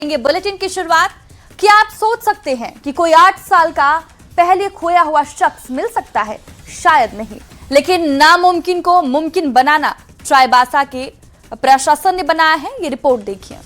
करेंगे बुलेटिन की शुरुआत। क्या आप सोच सकते हैं कि कोई 8 साल का पहले खोया हुआ शख्स मिल सकता है? शायद नहीं, लेकिन नामुमकिन को मुमकिन बनाना चाईबासा के प्रशासन ने बनाया है। ये रिपोर्ट देखिए।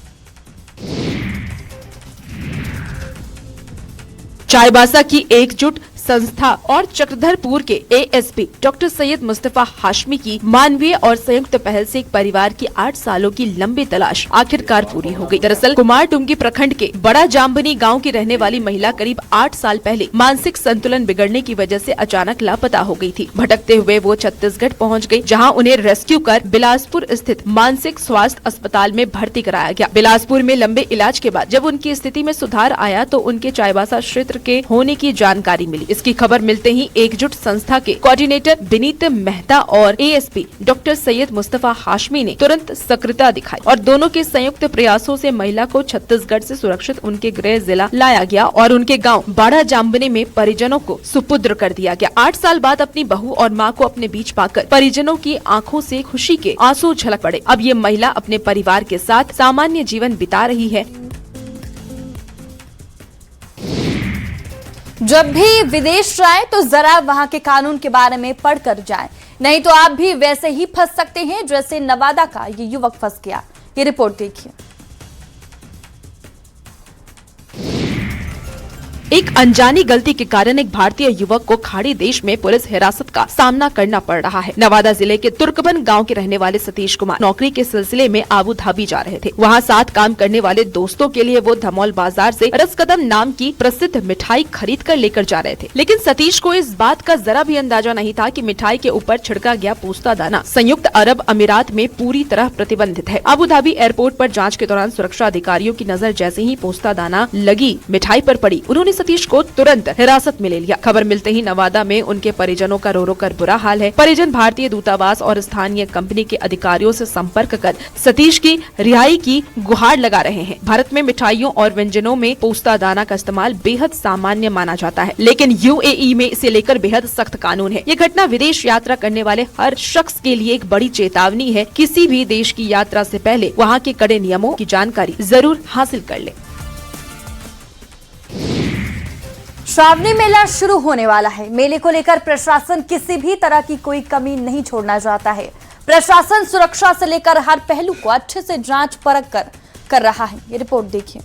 चाईबासा की एकजुट संस्था और चक्रधरपुर के एएसपी डॉक्टर सैयद मुस्तफा हाशमी की मानवीय और संयुक्त पहल से एक परिवार की 8 सालों की लंबी तलाश आखिरकार पूरी हो गई। दरअसल कुमारटुंगी प्रखंड के बड़ा जाम्बनी गांव की रहने वाली महिला करीब 8 साल पहले मानसिक संतुलन बिगड़ने की वजह से अचानक लापता हो गई थी। भटकते हुए वो छत्तीसगढ़ पहुंच गई, जहां उन्हें रेस्क्यू कर बिलासपुर स्थित मानसिक स्वास्थ्य अस्पताल में भर्ती कराया गया। बिलासपुर में लंबे इलाज के बाद जब उनकी स्थिति में सुधार आया तो उनके चाईबासा क्षेत्र के होने की जानकारी मिली। इसकी खबर मिलते ही एकजुट संस्था के कोऑर्डिनेटर विनीत मेहता और एएसपी डॉक्टर सैयद मुस्तफा हाशमी ने तुरंत सक्रियता दिखाई और दोनों के संयुक्त प्रयासों से महिला को छत्तीसगढ़ से सुरक्षित उनके गृह जिला लाया गया और उनके गांव बड़ा जाम्बनी में परिजनों को सुपुत्र कर दिया गया। 8 साल बाद अपनी बहू और मां को अपने बीच पाकर परिजनों की आंखों से खुशी के आंसू झलक पड़े। अब ये महिला अपने परिवार के साथ सामान्य जीवन बिता रही है। जब भी विदेश जाए तो जरा वहां के कानून के बारे में पढ़कर जाएं, नहीं तो आप भी वैसे ही फंस सकते हैं जैसे नवादा का ये युवक फंस गया। ये रिपोर्ट देखिए। एक अनजानी गलती के कारण एक भारतीय युवक को खाड़ी देश में पुलिस हिरासत का सामना करना पड़ रहा है। नवादा जिले के तुर्कबन गांव के रहने वाले सतीश कुमार नौकरी के सिलसिले में आबू धाबी जा रहे थे। वहां साथ काम करने वाले दोस्तों के लिए वो धमौल बाजार से रसकदम नाम की प्रसिद्ध मिठाई खरीद कर लेकर जा रहे थे, लेकिन सतीश को इस बात का जरा भी अंदाजा नहीं था कि मिठाई के ऊपर छिड़का गया पोस्ता दाना संयुक्त अरब अमीरात में पूरी तरह प्रतिबंधित है। आबू धाबी एयरपोर्ट पर जाँच के दौरान सुरक्षा अधिकारियों की नजर जैसे ही पोस्ता दाना लगी मिठाई पर पड़ी, उन्होंने सतीश को तुरंत हिरासत में ले लिया। खबर मिलते ही नवादा में उनके परिजनों का रो रो कर बुरा हाल है। परिजन भारतीय दूतावास और स्थानीय कंपनी के अधिकारियों से संपर्क कर सतीश की रिहाई की गुहार लगा रहे हैं। भारत में मिठाइयों और व्यंजनों में पोस्ता दाना का इस्तेमाल बेहद सामान्य माना जाता है, लेकिन यूएई में इसे लेकर बेहद सख्त कानून है। ये घटना विदेश यात्रा करने वाले हर शख्स के लिए एक बड़ी चेतावनी है। किसी भी देश की यात्रा से पहले वहाँ के कड़े नियमों की जानकारी जरूर हासिल कर ले। श्रावणी मेला शुरू होने वाला है। मेले को लेकर प्रशासन किसी भी तरह की कोई कमी नहीं छोड़ना चाहता है। प्रशासन सुरक्षा से लेकर हर पहलू को अच्छे से जांच परख कर रहा है। ये रिपोर्ट देखिए।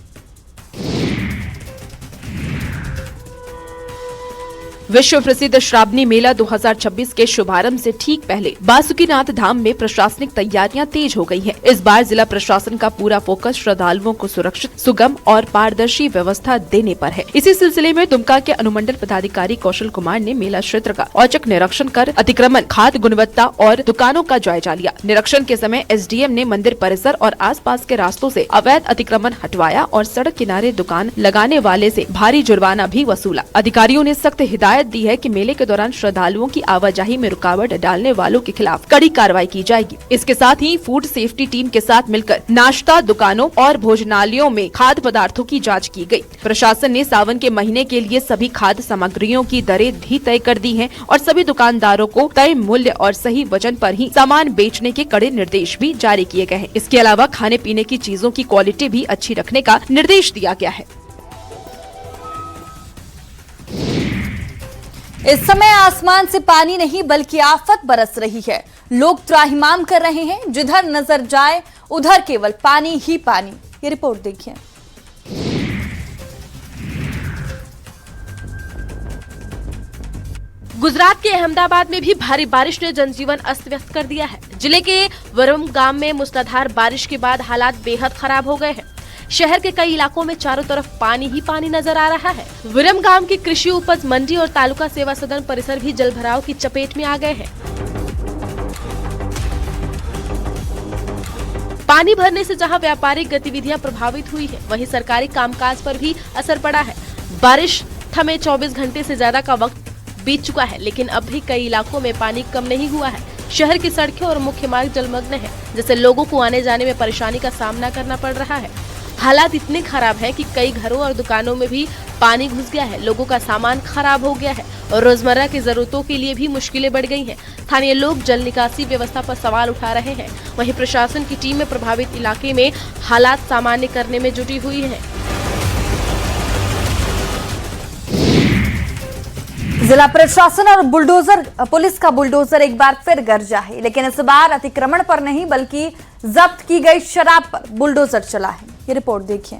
विश्व प्रसिद्ध श्रावणी मेला 2026 के शुभारंभ से ठीक पहले बासुकीनाथ धाम में प्रशासनिक तैयारियां तेज हो गई हैं। इस बार जिला प्रशासन का पूरा फोकस श्रद्धालुओं को सुरक्षित, सुगम और पारदर्शी व्यवस्था देने पर है। इसी सिलसिले में दुमका के अनुमंडल पदाधिकारी कौशल कुमार ने मेला क्षेत्र का औचक निरीक्षण कर अतिक्रमण, खाद्य गुणवत्ता और दुकानों का जायजा लिया। निरीक्षण के समय एसडीएम ने मंदिर परिसर और आसपास के रास्तों से अवैध अतिक्रमण हटवाया और सड़क किनारे दुकान लगाने वाले से भारी जुर्माना भी वसूला। अधिकारियों ने सख्त हिदायत दी है कि मेले के दौरान श्रद्धालुओं की आवाजाही में रुकावट डालने वालों के खिलाफ कड़ी कार्रवाई की जाएगी। इसके साथ ही फूड सेफ्टी टीम के साथ मिलकर नाश्ता दुकानों और भोजनालयों में खाद्य पदार्थों की जांच की गई। प्रशासन ने सावन के महीने के लिए सभी खाद्य सामग्रियों की दरें भी तय कर दी हैं और सभी दुकानदारों को तय मूल्य और सही वजन पर ही सामान बेचने के कड़े निर्देश भी जारी किए गए हैं। इसके अलावा खाने पीने की चीजों की क्वालिटी भी अच्छी रखने का निर्देश दिया गया है। इस समय आसमान से पानी नहीं बल्कि आफत बरस रही है। लोग त्राहिमाम कर रहे हैं। जिधर नजर जाए उधर केवल पानी ही पानी। ये रिपोर्ट देखिए। गुजरात के अहमदाबाद में भी भारी बारिश ने जनजीवन अस्त व्यस्त कर दिया है। जिले के वरम गांव में मूसलाधार बारिश के बाद हालात बेहद खराब हो गए हैं। शहर के कई इलाकों में चारों तरफ पानी ही पानी नजर आ रहा है। विरम गांव की कृषि उपज मंडी और तालुका सेवा सदन परिसर भी जलभराव की चपेट में आ गए हैं। पानी भरने से जहां व्यापारिक गतिविधियां प्रभावित हुई है, वहीं सरकारी कामकाज पर भी असर पड़ा है। बारिश थमे 24 घंटे से ज्यादा का वक्त बीत चुका है, लेकिन अब भी कई इलाकों में पानी कम नहीं हुआ है। शहर की सड़कें और मुख्य मार्ग जलमग्न है, जिससे लोगों को आने जाने में परेशानी का सामना करना पड़ रहा है। हालात इतने खराब है कि कई घरों और दुकानों में भी पानी घुस गया है। लोगों का सामान खराब हो गया है और रोजमर्रा की जरूरतों के लिए भी मुश्किलें बढ़ गई हैं। स्थानीय लोग जल निकासी व्यवस्था पर सवाल उठा रहे हैं। वहीं प्रशासन की टीमें प्रभावित इलाके में हालात सामान्य करने में जुटी हुई है। जिला प्रशासन और पुलिस का बुलडोजर एक बार फिर गरजा है, लेकिन इस बार अतिक्रमण पर नहीं बल्कि जब्त की गई शराब पर बुलडोजर चला है। ये रिपोर्ट देखिए।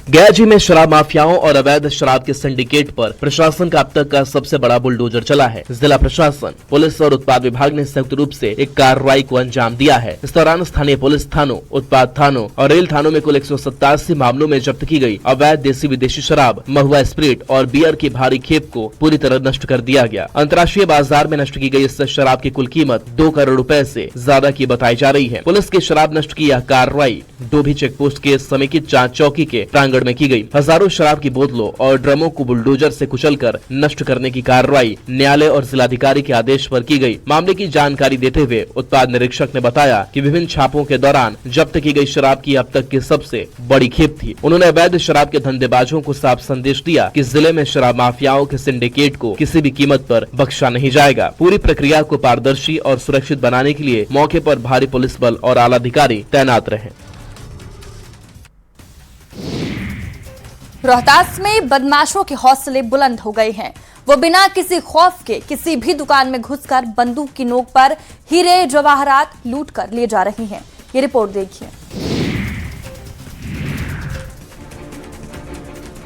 गयाजी में शराब माफियाओं और अवैध शराब के सिंडिकेट पर प्रशासन का अब तक का सबसे बड़ा बुलडोजर चला है। जिला प्रशासन, पुलिस और उत्पाद विभाग ने संयुक्त रूप से एक कार्रवाई को अंजाम दिया है। इस दौरान स्थानीय पुलिस थानों, उत्पाद थानों और रेल थानों में कुल 187 मामलों में जब्त की गई अवैध देसी विदेशी शराब, महुआ स्प्रिट और बियर की भारी खेप को पूरी तरह नष्ट कर दिया गया। अंतर्राष्ट्रीय बाजार में नष्ट की गई इस शराब की कुल कीमत 2 करोड़ रुपए से ज्यादा की बताई जा रही है। पुलिस की शराब नष्ट की यह कार्रवाई डोभी चेकपोस्ट के समेकित जांच चौकी के प्रांगण में की गई। हजारों शराब की बोतलों और ड्रमों को बुलडोजर से कुचलकर नष्ट करने की कार्रवाई न्यायालय और जिलाधिकारी के आदेश पर की गई। मामले की जानकारी देते हुए उत्पाद निरीक्षक ने बताया कि विभिन्न छापों के दौरान जब्त की गई शराब की अब तक की सबसे बड़ी खेप थी। उन्होंने अवैध शराब के धंधेबाजों को साफ संदेश दिया कि जिले में शराब माफियाओं के सिंडिकेट को किसी भी कीमत पर बख्शा नहीं जाएगा। पूरी प्रक्रिया को पारदर्शी और सुरक्षित बनाने के लिए मौके पर भारी पुलिस बल और आला अधिकारी तैनात रहे। रोहतास में बदमाशों के हौसले बुलंद हो गए हैं। वो बिना किसी खौफ के किसी भी दुकान में घुसकर बंदूक की नोक पर हीरे जवाहरात लूट कर ले जा रही हैं। ये रिपोर्ट देखिए।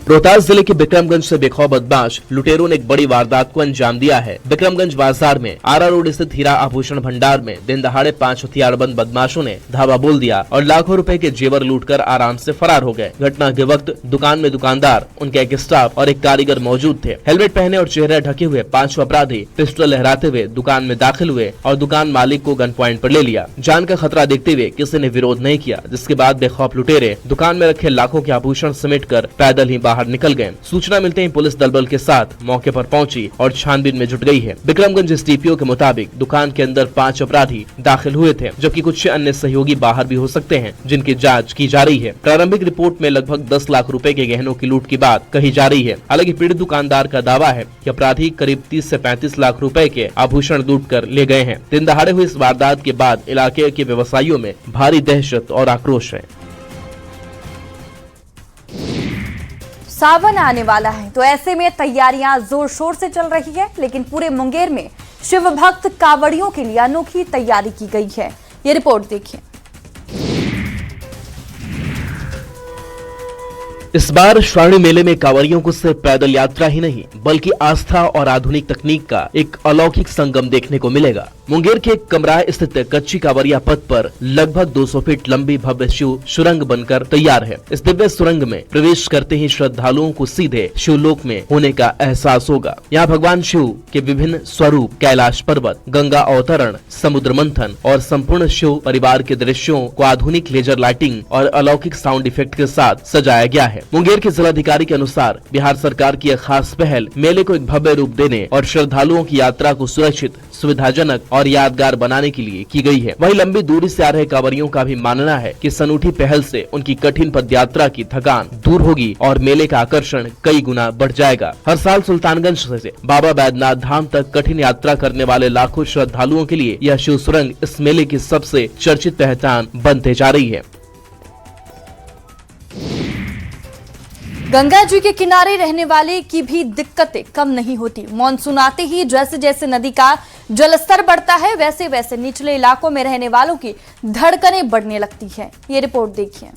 रोहतास जिले के बिक्रमगंज से बेखौफ बदमाश लुटेरों ने एक बड़ी वारदात को अंजाम दिया है। बिक्रमगंज बाजार में आरा रोड स्थित हीरा आभूषण भंडार में दिन दहाड़े 5 हथियारबंद बदमाशों ने धावा बोल दिया और लाखों रुपए के जेवर लूटकर आराम से फरार हो गए। घटना के वक्त दुकान में दुकानदार, उनके एक स्टाफ और एक कारीगर मौजूद थे। हेलमेट पहने और चेहरा ढके हुए 5 अपराधी पिस्टल लहराते हुए दुकान में दाखिल हुए और दुकान मालिक को गन पॉइंट पर ले लिया। जान का खतरा देखते हुए किसी ने विरोध नहीं किया, जिसके बाद बेखौफ लुटेरे दुकान में रखे लाखों के आभूषण समेट कर पैदल ही बाहर निकल गए। सूचना मिलते ही पुलिस दल बल के साथ मौके पर पहुंची और छानबीन में जुट गई है। बिक्रमगंज एसडीपीओ के मुताबिक दुकान के अंदर 5 अपराधी दाखिल हुए थे, जबकि कुछ अन्य सहयोगी बाहर भी हो सकते हैं, जिनकी जांच की जा रही है। प्रारंभिक रिपोर्ट में लगभग 10 लाख रुपए के गहनों की लूट की बात कही जा रही है। हालांकि पीड़ित दुकानदार का दावा है कि अपराधी करीब 30 से 35 लाख रुपए के आभूषण लूट कर ले गए हैं। दिन दहाड़े हुई इस वारदात के बाद इलाके के व्यवसायियों में भारी दहशत और आक्रोश है। सावन आने वाला है, तो ऐसे में तैयारियां जोर शोर से चल रही है, लेकिन पूरे मुंगेर में शिव भक्त कांवड़ियों के लिए अनोखी तैयारी की गई है। ये रिपोर्ट देखिए। इस बार श्रावणी मेले में कांवड़ियों को सिर्फ पैदल यात्रा ही नहीं बल्कि आस्था और आधुनिक तकनीक का एक अलौकिक संगम देखने को मिलेगा। मुंगेर के कमराह स्थित कच्ची कांवड़िया पथ पर लगभग 200 फीट लंबी भव्य शिव सुरंग बनकर तैयार है। इस दिव्य सुरंग में प्रवेश करते ही श्रद्धालुओं को सीधे शिवलोक में होने का एहसास होगा। यहाँ भगवान शिव के विभिन्न स्वरूप, कैलाश पर्वत, गंगा अवतरण, समुद्र मंथन और संपूर्ण शिव परिवार के दृश्यों को आधुनिक लेजर लाइटिंग और अलौकिक साउंड इफेक्ट के साथ सजाया गया है। मुंगेर के जिलाधिकारी के अनुसार बिहार सरकार की यह खास पहल मेले को एक भव्य रूप देने और श्रद्धालुओं की यात्रा को सुरक्षित, सुविधाजनक और यादगार बनाने के लिए की गई है। वहीं लंबी दूरी से आ रहे कांवड़ियों का भी मानना है कि इस अनूठी पहल से उनकी कठिन पदयात्रा की थकान दूर होगी और मेले का आकर्षण कई गुना बढ़ जाएगा। हर साल सुल्तानगंज से बाबा बैद्यनाथ धाम तक कठिन यात्रा करने वाले लाखों श्रद्धालुओं के लिए यह शिव सुरंग इस मेले की सबसे चर्चित पहचान बनते जा रही है। गंगा जी के किनारे रहने वाले की भी दिक्कतें कम नहीं होती। मानसून आते ही जैसे जैसे नदी का जलस्तर बढ़ता है, वैसे वैसे निचले इलाकों में रहने वालों की धड़कनें बढ़ने लगती है। ये रिपोर्ट देखिए।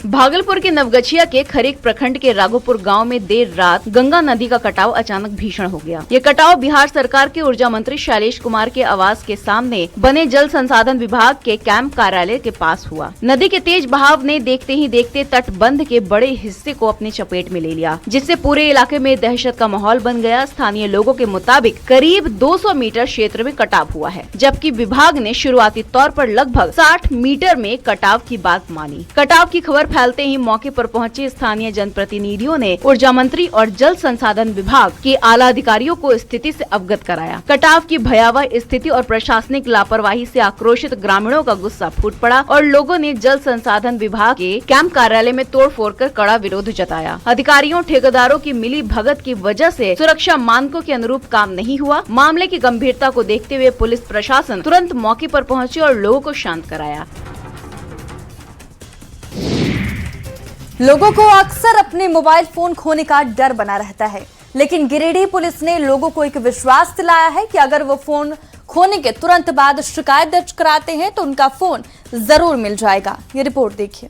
भागलपुर के नवगछिया के खरीक प्रखंड के राघोपुर गांव में देर रात गंगा नदी का कटाव अचानक भीषण हो गया। ये कटाव बिहार सरकार के ऊर्जा मंत्री शैलेश कुमार के आवास के सामने बने जल संसाधन विभाग के कैंप कार्यालय के पास हुआ। नदी के तेज बहाव ने देखते ही देखते तटबंध के बड़े हिस्से को अपनी चपेट में ले लिया, जिससे पूरे इलाके में दहशत का माहौल बन गया। स्थानीय लोगों के मुताबिक करीब 200 मीटर क्षेत्र में कटाव हुआ है, जबकि विभाग ने शुरुआती तौर पर लगभग 60 मीटर में कटाव की बात मानी। कटाव की खबर फैलते ही मौके पर पहुंचे स्थानीय जनप्रतिनिधियों ने ऊर्जा मंत्री और जल संसाधन विभाग के आला अधिकारियों को स्थिति से अवगत कराया। कटाव की भयावह स्थिति और प्रशासनिक लापरवाही से आक्रोशित ग्रामीणों का गुस्सा फूट पड़ा और लोगों ने जल संसाधन विभाग के कैंप कार्यालय में तोड़फोड़ कर कड़ा विरोध जताया। अधिकारियों ठेकेदारों की मिली भगत की वजह से सुरक्षा मानकों के अनुरूप काम नहीं हुआ। मामले की गंभीरता को देखते हुए पुलिस प्रशासन तुरंत मौके पर पहुंचे और लोगों को शांत कराया। लोगों को अक्सर अपने मोबाइल फोन खोने का डर बना रहता है, लेकिन गिरिडीह पुलिस ने लोगों को एक विश्वास दिलाया है कि अगर वो फोन खोने के तुरंत बाद शिकायत दर्ज कराते हैं तो उनका फोन जरूर मिल जाएगा। ये रिपोर्ट देखिए।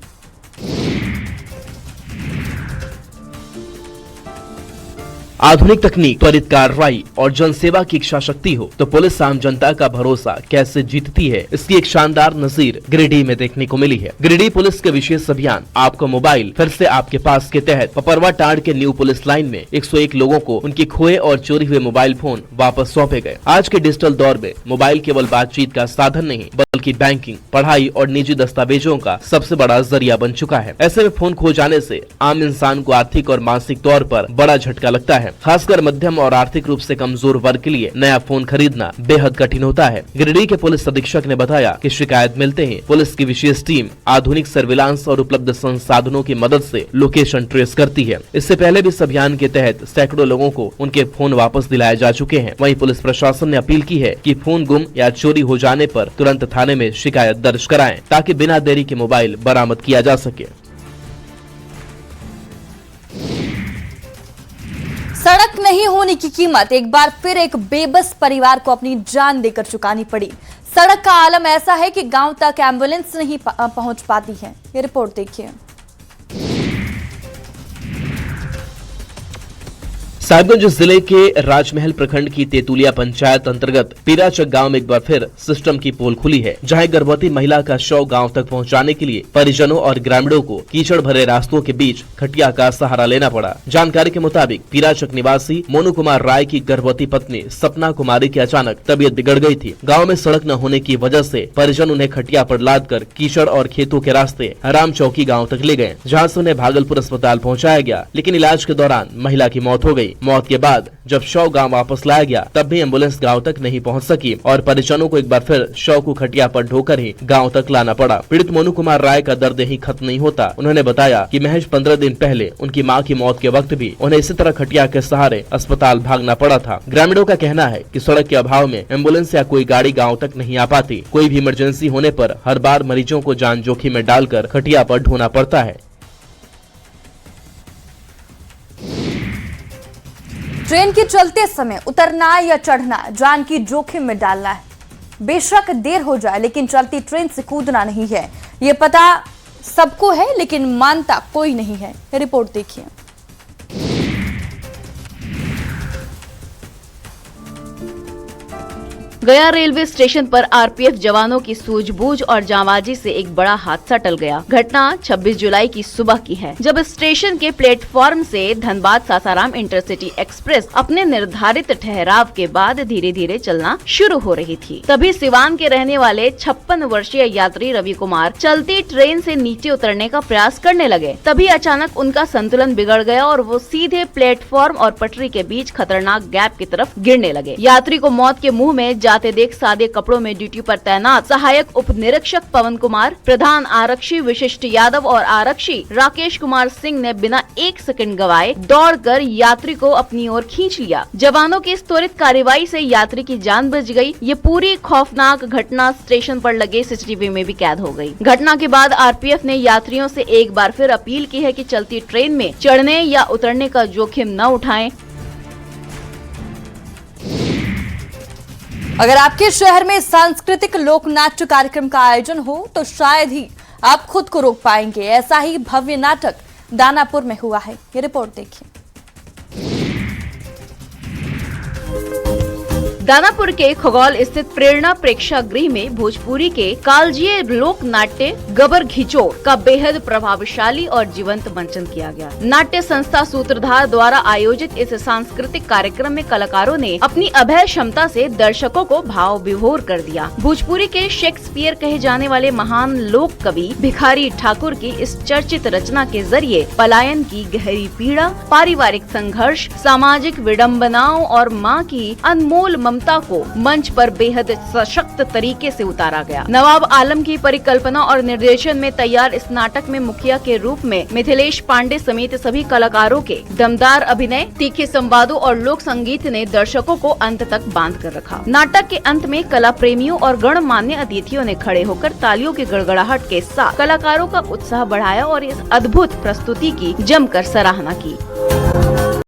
आधुनिक तकनीक, त्वरित कार्रवाई और जनसेवा की इच्छा शक्ति हो तो पुलिस आम जनता का भरोसा कैसे जीतती है, इसकी एक शानदार नजीर गिरिडीह में देखने को मिली है। गिरिडीह पुलिस के विशेष अभियान आपको मोबाइल फिर से आपके पास के तहत पपरवा टाड़ के न्यू पुलिस लाइन में 101 लोगों को उनके खोए और चोरी हुए मोबाइल फोन वापस सौंपे गए। आज के डिजिटल दौर में मोबाइल केवल बातचीत का साधन नहीं बल्कि बैंकिंग, पढ़ाई और निजी दस्तावेजों का सबसे बड़ा जरिया बन चुका है। ऐसे में फोन खो जाने से आम इंसान को आर्थिक और मानसिक तौर पर बड़ा झटका लगता है। खासकर मध्यम और आर्थिक रूप से कमजोर वर्ग के लिए नया फोन खरीदना बेहद कठिन होता है। गिरिडीह के पुलिस अधीक्षक ने बताया कि शिकायत मिलते ही पुलिस की विशेष टीम आधुनिक सर्विलांस और उपलब्ध संसाधनों की मदद से लोकेशन ट्रेस करती है। इससे पहले भी इस अभियान के तहत सैकड़ों लोगों को उनके फोन वापस दिलाए जा चुके हैं। वहीं पुलिस प्रशासन ने अपील की है कि फोन गुम या चोरी हो जाने पर तुरंत थाने में शिकायत दर्ज कराएं ताकि बिना देरी के मोबाइल बरामद किया जा सके। सड़क नहीं होने की कीमत एक बार फिर एक बेबस परिवार को अपनी जान देकर चुकानी पड़ी। सड़क का आलम ऐसा है कि गांव तक एम्बुलेंस नहीं पहुंच पाती है। ये रिपोर्ट देखिए। साहिबगंज जिले के राजमहल प्रखंड की तेतुलिया पंचायत अंतर्गत पीराचक गांव में एक बार फिर सिस्टम की पोल खुली है, जहां एक गर्भवती महिला का शव गांव तक पहुंचाने के लिए परिजनों और ग्रामीणों को कीचड़ भरे रास्तों के बीच खटिया का सहारा लेना पड़ा। जानकारी के मुताबिक पीराचक निवासी मोनू कुमार राय की गर्भवती पत्नी सपना कुमारी की अचानक तबीयत बिगड़ गई थी। गाँव में सड़क न होने की वजह से परिजन उन्हें खटिया पर लाद कर कीचड़ और खेतों के रास्ते राम चौकी गाँव तक ले गए, जहाँ से उन्हें भागलपुर अस्पताल पहुँचाया गया, लेकिन इलाज के दौरान महिला की मौत हो गई। मौत के बाद जब शव गांव वापस लाया गया तब भी एम्बुलेंस गांव तक नहीं पहुंच सकी और परिजनों को एक बार फिर शव को खटिया पर ढोकर ही गांव तक लाना पड़ा। पीड़ित मोनू कुमार राय का दर्द ही खत्म नहीं होता। उन्होंने बताया कि महज 15 दिन पहले उनकी मां की मौत के वक्त भी उन्हें इसी तरह खटिया के सहारे अस्पताल भागना पड़ा था। ग्रामीणों का कहना है कि सड़क के अभाव में एम्बुलेंस या कोई गाड़ी गाँव तक नहीं आ पाती। कोई भी इमरजेंसी होने पर हर बार मरीजों को जान जोखिम में डालकर खटिया पर ढोना पड़ता है। ट्रेन के चलते समय उतरना या चढ़ना जान की जोखिम में डालना है। बेशक देर हो जाए लेकिन चलती ट्रेन से कूदना नहीं है। ये पता सबको है लेकिन मानता कोई नहीं है। रिपोर्ट देखिए। गया रेलवे स्टेशन पर आरपीएफ जवानों की सूझबूझ और जांबाजी से एक बड़ा हादसा टल गया। घटना 26 जुलाई की सुबह की है, जब स्टेशन के प्लेटफॉर्म से धनबाद सासाराम इंटरसिटी एक्सप्रेस अपने निर्धारित ठहराव के बाद धीरे धीरे चलना शुरू हो रही थी। तभी सिवान के रहने वाले 56 वर्षीय यात्री रवि कुमार चलती ट्रेन से नीचे उतरने का प्रयास करने लगे। तभी अचानक उनका संतुलन बिगड़ गया और वो सीधे प्लेटफॉर्म और पटरी के बीच खतरनाक गैप की तरफ गिरने लगे। यात्री को मौत के मुंह में जाते देख सादे कपड़ों में ड्यूटी पर तैनात सहायक उप निरीक्षक पवन कुमार, प्रधान आरक्षी विशिष्ट यादव और आरक्षी राकेश कुमार सिंह ने बिना एक सेकंड गवाए दौड़कर यात्री को अपनी ओर खींच लिया। जवानों की इस त्वरित कार्रवाई से यात्री की जान बच गई। ये पूरी खौफनाक घटना स्टेशन पर लगे सीसीटीवी में भी कैद हो गई। घटना के बाद आरपीएफ ने यात्रियों से एक बार फिर अपील की है कि चलती ट्रेन में चढ़ने या उतरने का जोखिम न उठाएं। अगर आपके शहर में सांस्कृतिक लोक नाट्य कार्यक्रम का आयोजन हो तो शायद ही आप खुद को रोक पाएंगे। ऐसा ही भव्य नाटक दानापुर में हुआ है। ये रिपोर्ट देखिए। दानापुर के खगौल स्थित प्रेरणा प्रेक्षागृह में भोजपुरी के कालजीय लोक नाट्य गबर घिचोर का बेहद प्रभावशाली और जीवंत मंचन किया गया। नाट्य संस्था सूत्रधार द्वारा आयोजित इस सांस्कृतिक कार्यक्रम में कलाकारों ने अपनी अभय क्षमता से दर्शकों को भाव विभोर कर दिया। भोजपुरी के शेक्सपियर कहे जाने वाले महान लोक कवि भिखारी ठाकुर की इस चर्चित रचना के जरिए पलायन की गहरी पीड़ा, पारिवारिक संघर्ष, सामाजिक विडंबनाओं और माँ की अनमोल ममता को मंच पर बेहद सशक्त तरीके से उतारा गया। नवाब आलम की परिकल्पना और निर्देशन में तैयार इस नाटक में मुखिया के रूप में मिथिलेश पांडे समेत सभी कलाकारों के दमदार अभिनय, तीखे संवादों और लोक संगीत ने दर्शकों को अंत तक बांध कर रखा। नाटक के अंत में कला प्रेमियों और गणमान्य अतिथियों ने खड़े होकर तालियों की गड़गड़ाहट के साथ कलाकारों का उत्साह बढ़ाया और इस अद्भुत प्रस्तुति की जमकर सराहना की।